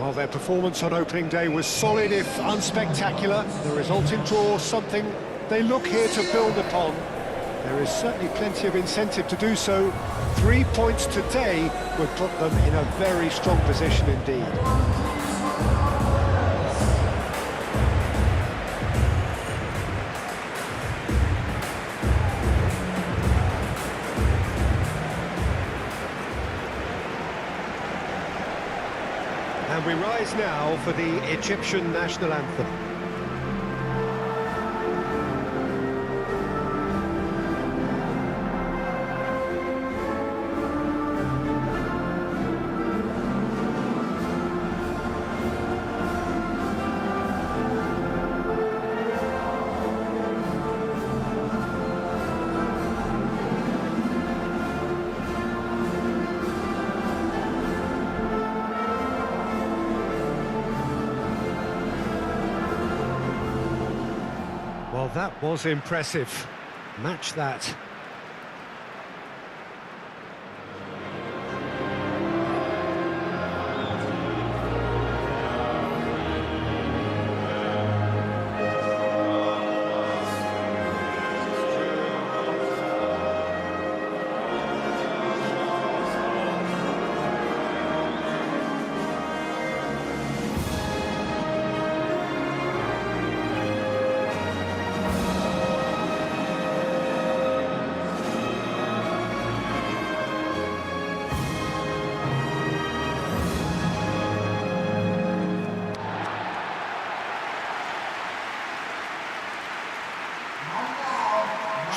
Well, their performance on opening day was solid, if unspectacular. The resulting draw, something they look here to build upon. There is certainly plenty of incentive to do so. 3 points today would put them in a very strong position indeed. And we rise now for the Egyptian national anthem. Well, that was impressive. Match that.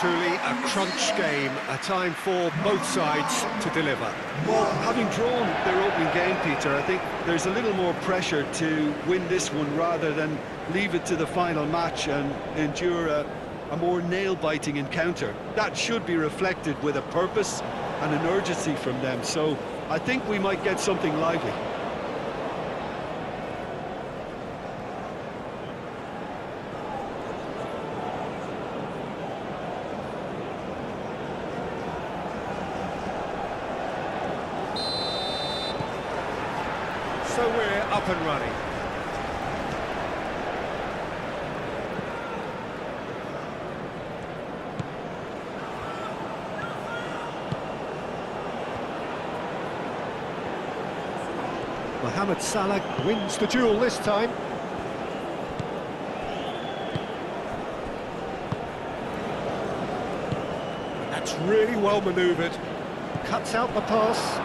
Truly a crunch game, a time for both sides to deliver. Well, having drawn their opening game, Peter, I think there's a little more pressure to win this one rather than leave it to the final match and endure a more nail-biting encounter. That should be reflected with a purpose and an urgency from them, so I think we might get something lively. So we're up and running. Mohamed Salah wins the duel this time. That's really well manoeuvred. Cuts out the pass.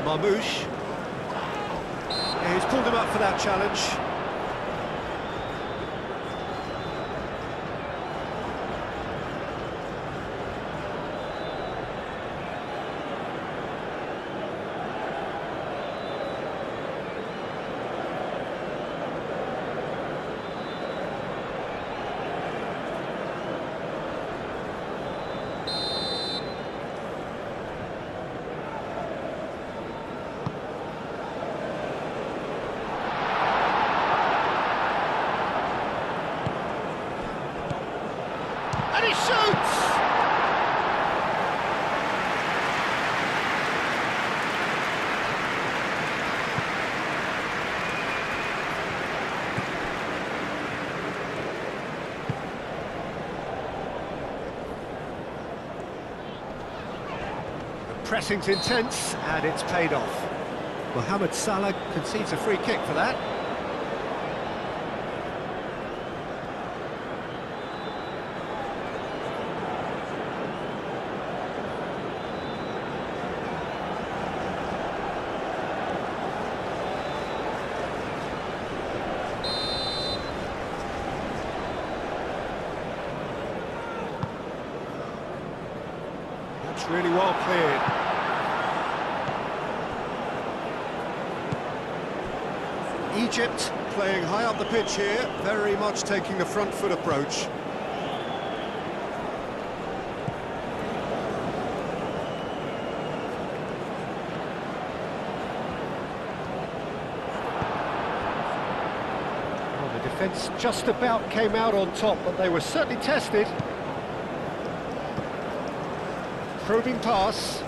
Marmoush. Yeah, he's pulled him up for that challenge. And he shoots! The pressing's intense, and it's paid off. Mohamed Salah concedes a free kick for that. That's really well cleared. Egypt playing high up the pitch here, very much taking the front foot approach. Well, the defence just about came out on top, but they were certainly tested. Probing pass.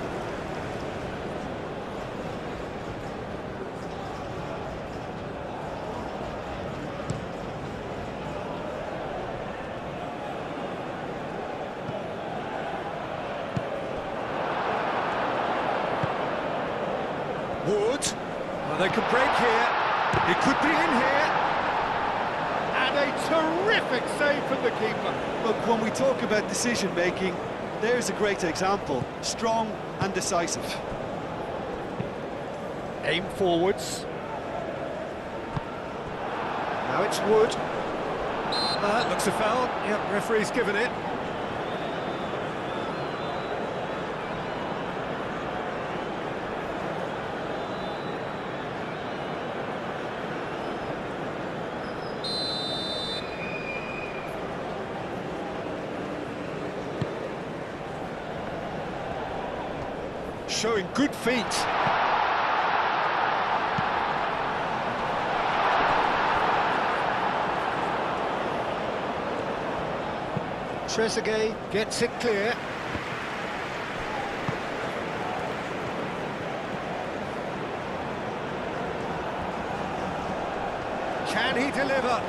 Wood. Well, they could break here. It could be in here. And a terrific save from the keeper. Look, when we talk about decision-making, there's a great example. Strong and decisive. Aim forwards. Now it's Wood. Looks a foul. Yep, referee's given it. Showing good feet. Trezeguet gets it clear. Can he deliver?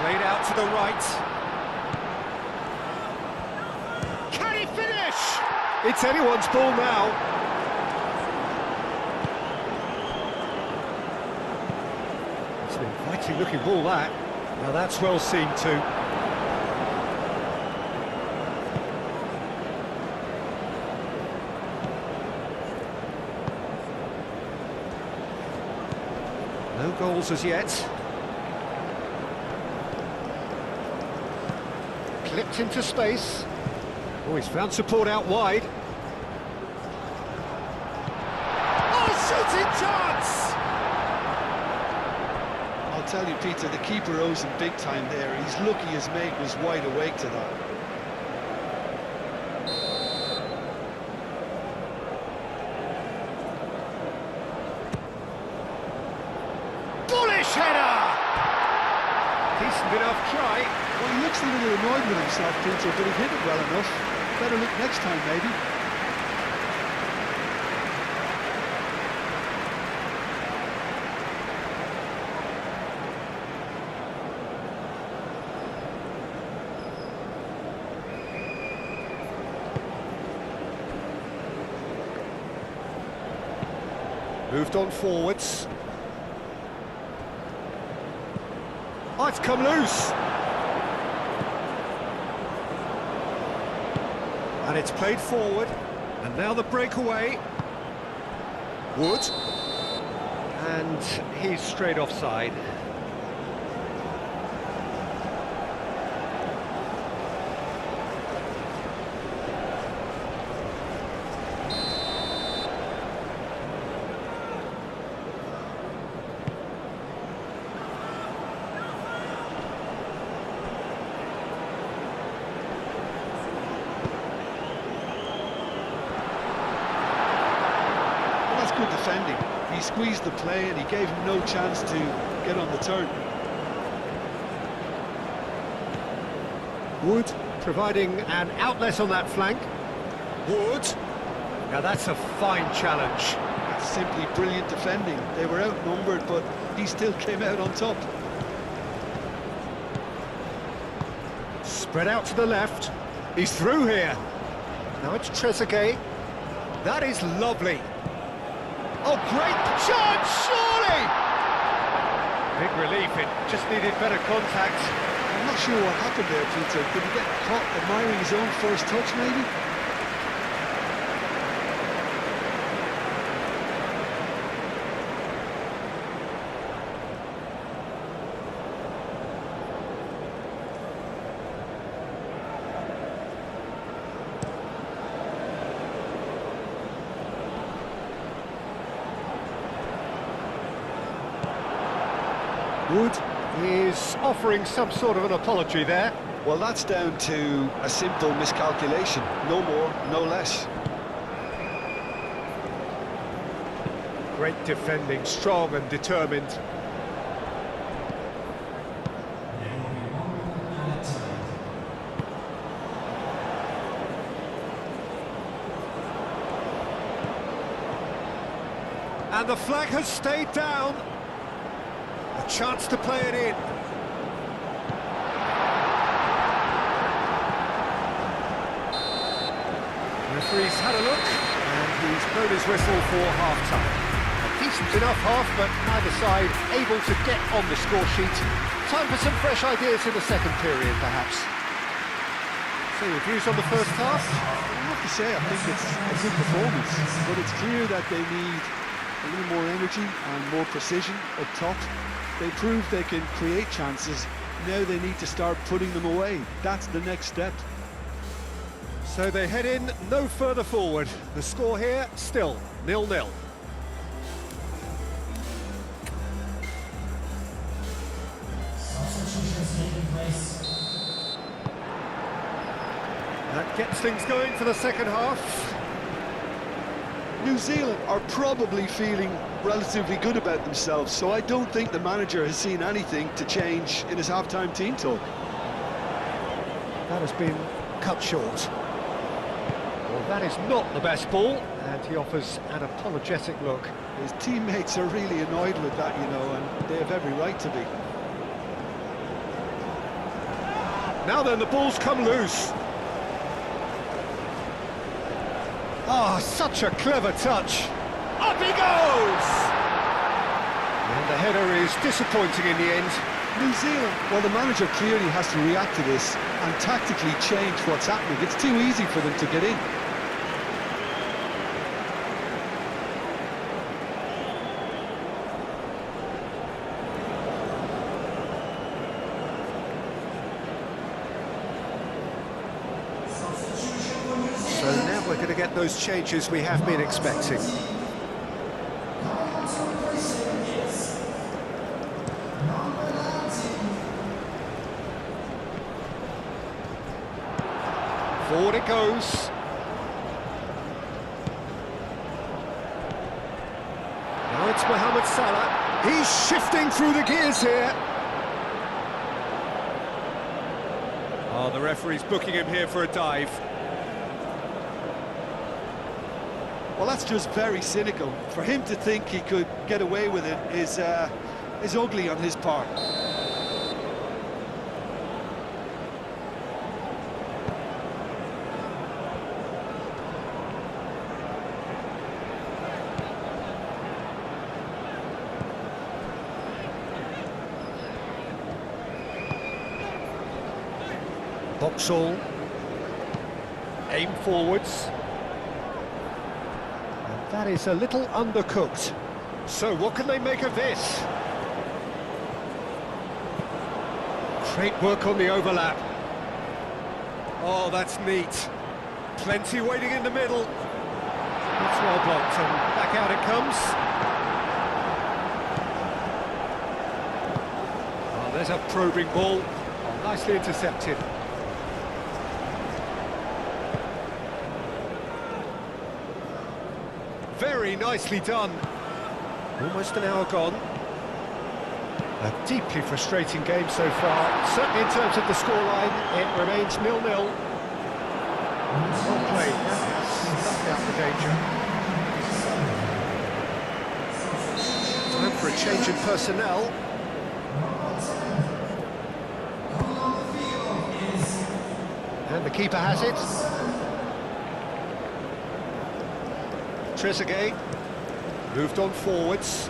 Played out to the right. Can he finish? It's anyone's ball now. It's an inviting looking ball, that. Now that's well seen too. No goals as yet. Clipped into space. Oh, he's found support out wide. Oh, shooting chance! I'll tell you, Peter, the keeper owes him big time there. He's lucky his mate was wide awake to that. Bullish header! Decent enough try. Well, he looks a little annoyed with himself, Peter, but he hit it well enough. Better look next time, maybe. Moved on forwards. Oh, it's come loose. And it's played forward. And now the breakaway. Wood. And he's straight offside. Good defending. He squeezed the play and he gave him no chance to get on the turn. Wood providing an outlet on that flank. Wood. Now that's a fine challenge. That's simply brilliant defending. They were outnumbered, but he still came out on top. Spread out to the left. He's through here. Now it's Trezeguet. That is lovely. Oh, great chance, surely! Big relief, it just needed better contact. I'm not sure what happened there, Peter. Did he get caught admiring his own first touch, maybe? Wood is offering some sort of an apology there. Well, that's down to a simple miscalculation. No more, no less. Great defending, strong and determined. And the flag has stayed down. A chance to play it in. Referee's had a look, and he's blown his whistle for half-time. A decent enough half, but neither side able to get on the score sheet. Time for some fresh ideas in the second period, perhaps. So, your views on the first half? I have to say, I think it's a good performance, but it's clear that they need a little more energy and more precision up top. They proved they can create chances. Now they need to start putting them away. That's the next step. So they head in no further forward. The score here, still 0-0. That gets things going for the second half. New Zealand are probably feeling relatively good about themselves, so I don't think the manager has seen anything to change in his half-time team talk. That has been cut short. Well, that is not the best ball, and he offers an apologetic look. His teammates are really annoyed with that, you know, and they have every right to be. Now then, the ball's come loose. Ah, such a clever touch. Up he goes! And the header is disappointing in the end. New Zealand, well, the manager clearly has to react to this and tactically change what's happening. It's too easy for them to get in. So now we're going to get those changes we have been expecting. Forward it goes. Now it's Mohamed Salah. He's shifting through the gears here. Oh, the referee's booking him here for a dive. Well, that's just very cynical. For him to think he could get away with it is ugly on his part. Boxall. Aim forwards. That is a little undercooked. So what can they make of this? Great work on the overlap. Oh, that's neat. Plenty waiting in the middle. That's well blocked, and back out it comes. Oh, there's a probing ball. Oh, nicely intercepted. Very nicely done. Almost an hour gone. A deeply frustrating game so far. Certainly in terms of the scoreline, it remains 0-0. Well played. That has snuffed out the danger. Time for a change in personnel. And the keeper has it. Trezeguet moved on forwards.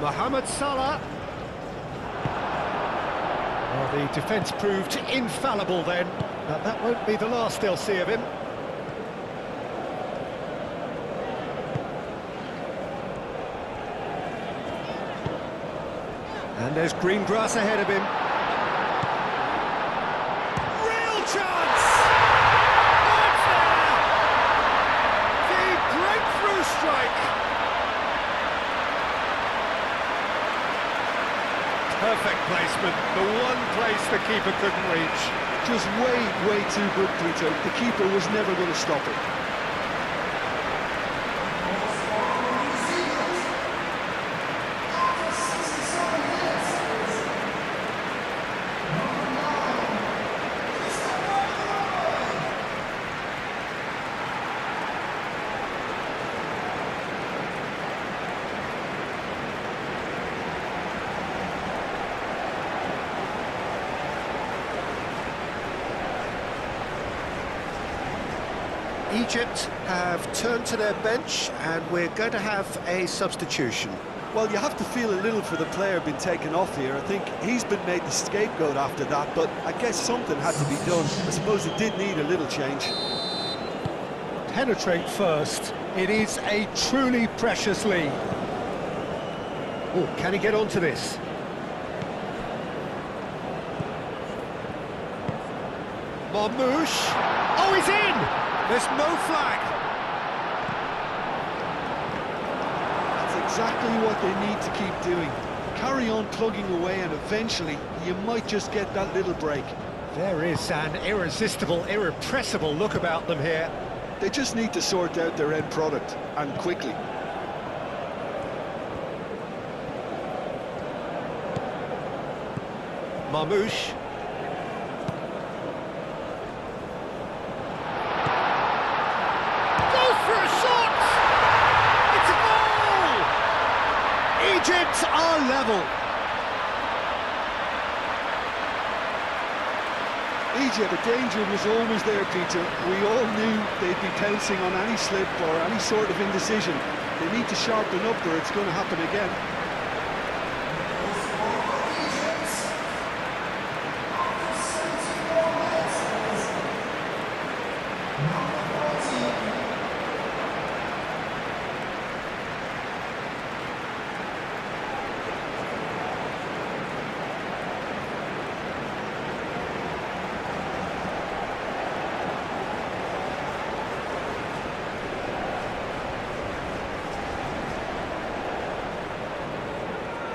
Mohamed Salah. Well, the defence proved infallible then, but that won't be the last they'll see of him. And there's green grass ahead of him. Perfect placement, the one place the keeper couldn't reach. Just way too good, Peter. The keeper was never going to stop it. Egypt have turned to their bench, and we're going to have a substitution. Well, you have to feel a little for the player being taken off here. I think he's been made the scapegoat after that, but I guess something had to be done. I suppose it did need a little change. Penetrate first. It is a truly precious lead. Oh, can he get onto this? Marmouche. Oh, he's in! There's no flag. That's exactly what they need to keep doing. Carry on plugging away, and eventually you might just get that little break. There is an irresistible, irrepressible look about them here. They just need to sort out their end product, and quickly. Marmouche. Goes for a shot! It's a goal! Egypt are level. Egypt, the danger was always there, Peter. We all knew they'd be pouncing on any slip or any sort of indecision. They need to sharpen up or it's going to happen again.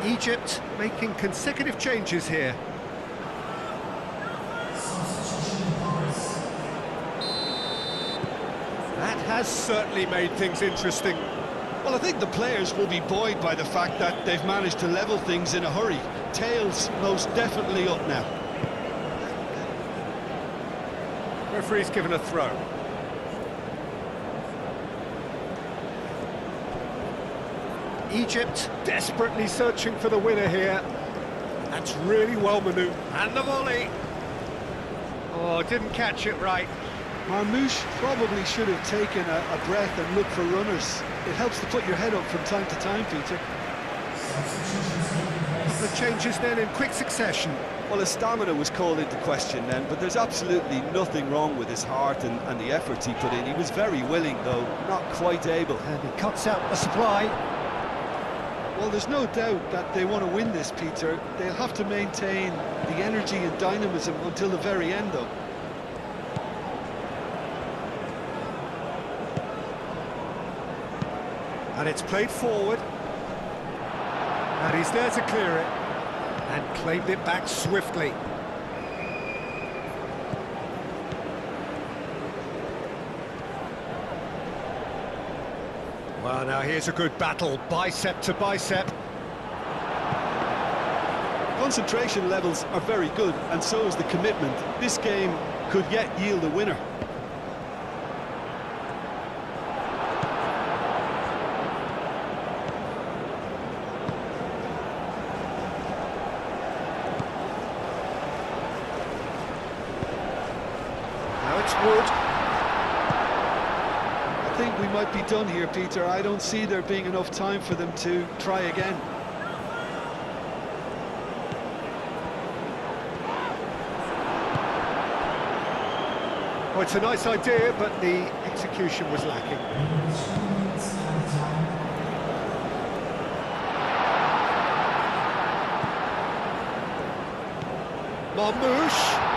Egypt making consecutive changes here. That has certainly made things interesting. Well, I think the players will be buoyed by the fact that they've managed to level things in a hurry. Tails most definitely up now. Referee's given a throw. Egypt desperately searching for the winner here. That's really well manoeuvred. And the volley. Oh, didn't catch it right. Marmouche probably should have taken a breath and looked for runners. It helps to put your head up from time to time, Peter. The changes then in quick succession. Well, his stamina was called into question then, but there's absolutely nothing wrong with his heart and the efforts he put in. He was very willing, though, not quite able. And he cuts out the supply. Well, there's no doubt that they want to win this, Peter. They'll have to maintain the energy and dynamism until the very end, though. And it's played forward. And he's there to clear it. And claimed it back swiftly. Well, now here's a good battle, bicep to bicep. Concentration levels are very good, and so is the commitment. This game could yet yield a winner. Now it's Wood. I think we might be done here, Peter. I don't see there being enough time for them to try again. Oh, it's a nice idea, but the execution was lacking. Marmouche.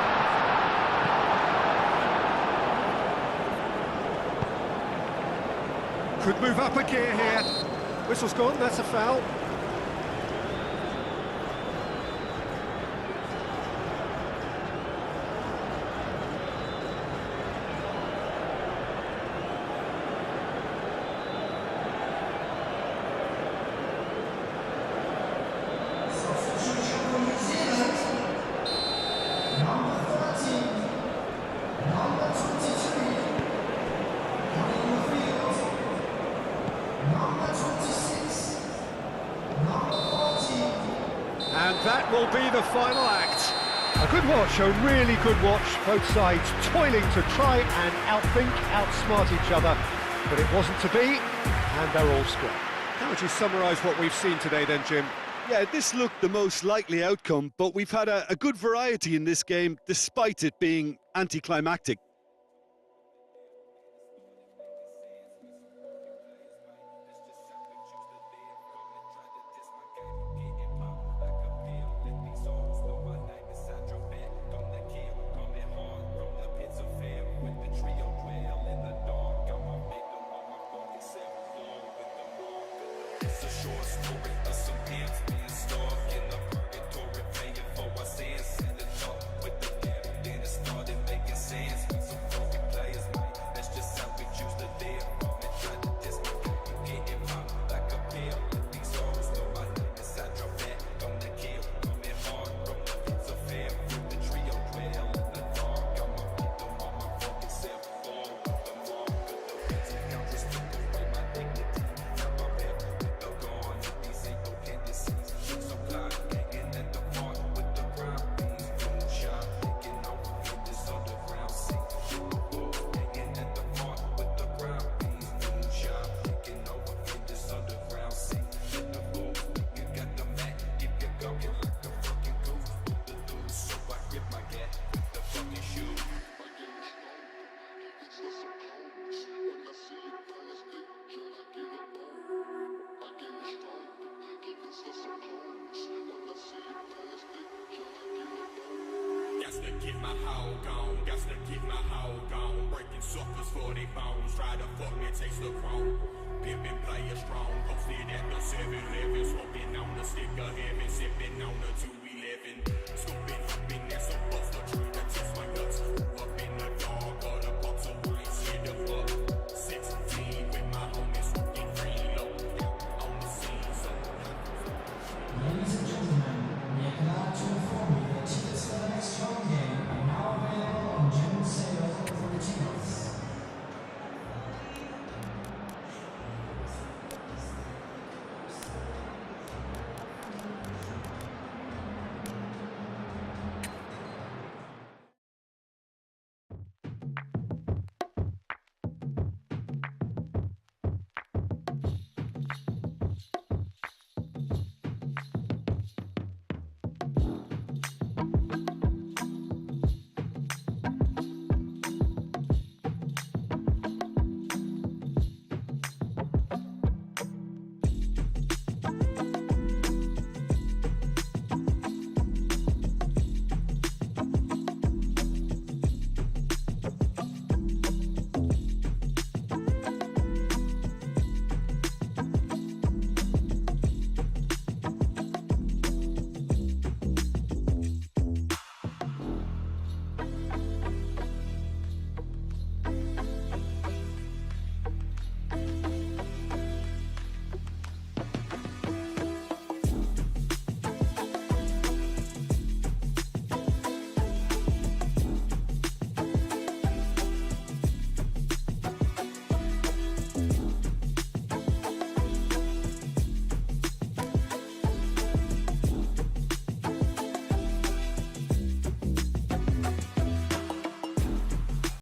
Could move up a gear here. Whistle's gone, that's a foul. And that will be the final act. A good watch, a really good watch. Both sides toiling to try and outthink, outsmart each other. But it wasn't to be, and they're all square. How would you summarise what we've seen today then, Jim? Yeah, this looked the most likely outcome, but we've had a good variety in this game, despite it being anticlimactic. Got to get my hog on, got to get my hog on. Breaking suckers for they bones, try to fuck me, taste the chrome. Pimpin' player strong, posted at the 7-Eleven. Smoking on the stick of heaven, sipping on the 211. Scooping, hooping, that's a buster, trying to test my nuts. Up in the dog, or the box of white, shit the fuck. 16 with my homies, smoking green low. On the scene, so Ladies and gentlemen, we are glad to inform you that tickets for the next home game are now available on general sale for the tickets.